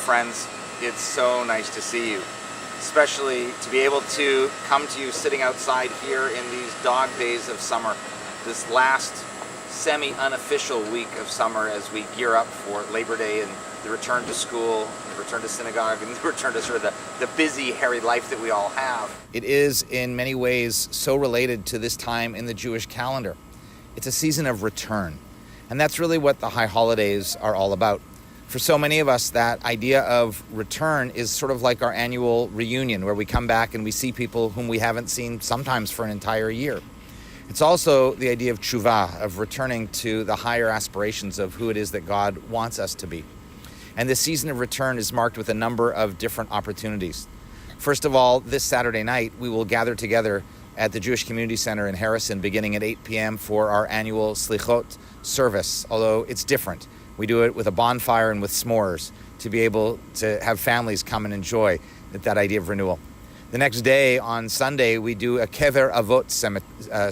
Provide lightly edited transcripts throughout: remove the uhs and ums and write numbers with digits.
friends. It's so nice to see you, especially to be able to come to you sitting outside here in these dog days of summer, this last semi-unofficial week of summer as we gear up for Labor Day and the return to school, the return to synagogue, and the return to sort of the busy, hairy life that we all have. It is in many ways so related to this time in the Jewish calendar. It's a season of return, and that's really what the high holidays are all about. For so many of us, that idea of return is sort of like our annual reunion, where we come back and we see people whom we haven't seen sometimes for an entire year. It's also the idea of tshuva, of returning to the higher aspirations of who it is that God wants us to be. And this season of return is marked with a number of different opportunities. First of all, this Saturday night, we will gather together at the Jewish Community Center in Harrison beginning at 8 p.m. for our annual Slichot service, although it's different. We do it with a bonfire and with s'mores to be able to have families come and enjoy that idea of renewal. The next day, on Sunday, we do a Kever Avot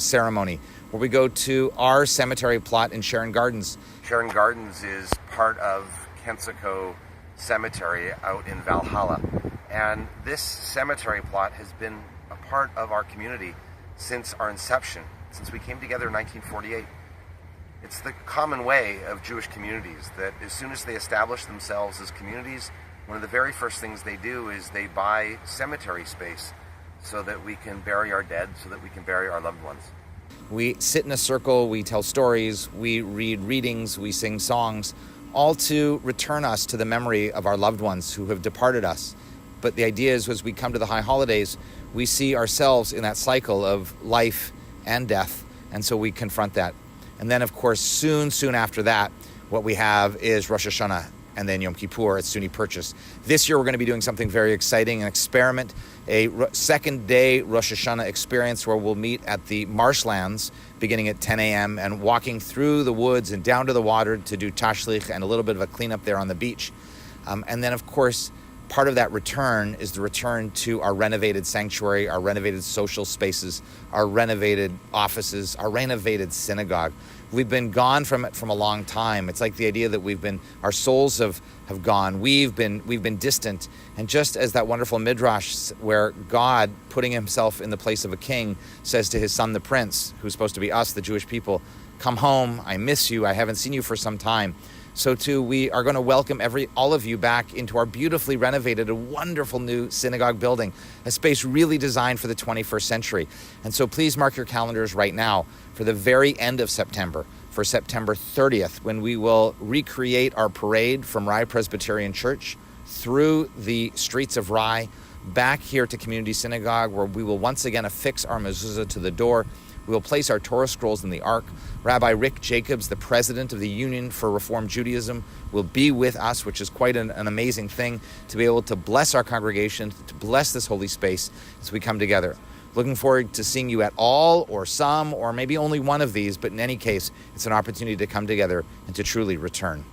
ceremony, where we go to our cemetery plot in Sharon Gardens. Sharon Gardens is part of Kensico Cemetery out in Valhalla. And this cemetery plot has been a part of our community since our inception, since we came together in 1948. It's the common way of Jewish communities that as soon as they establish themselves as communities, one of the very first things they do is they buy cemetery space so that we can bury our dead, so that we can bury our loved ones. We sit in a circle, we tell stories, we read readings, we sing songs, all to return us to the memory of our loved ones who have departed us. But the idea is, as we come to the high holidays, we see ourselves in that cycle of life and death, and so we confront that. And then, of course, soon after that, what we have is Rosh Hashana and then Yom Kippur at SUNY Purchase. This year, we're going to be doing something very exciting, an experiment, a second-day Rosh Hashana experience where we'll meet at the Marshlands beginning at 10 a.m. and walking through the woods and down to the water to do tashlich and a little bit of a cleanup there on the beach. And then, of course, part of that return is the return to our renovated sanctuary, our renovated social spaces, our renovated offices, our renovated synagogue. We've been gone from it from a long time. It's like the idea that our souls have gone. We've been distant. And just as that wonderful midrash where God, putting himself in the place of a king, says to his son, the prince, who's supposed to be us, the Jewish people, come home, I miss you, I haven't seen you for some time. So too, we are going to welcome all of you back into our beautifully renovated, a wonderful new synagogue building, a space really designed for the 21st century. And so please mark your calendars right now for the very end of September, for September 30th, when we will recreate our parade from Rye Presbyterian Church through the streets of Rye, back here to Community Synagogue, where we will once again affix our mezuzah to the door. We will place our Torah scrolls in the Ark. Rabbi Rick Jacobs, the president of the Union for Reform Judaism, will be with us, which is quite an amazing thing, to be able to bless our congregation, to bless this holy space as we come together. Looking forward to seeing you at all or some or maybe only one of these, but in any case, it's an opportunity to come together and to truly return.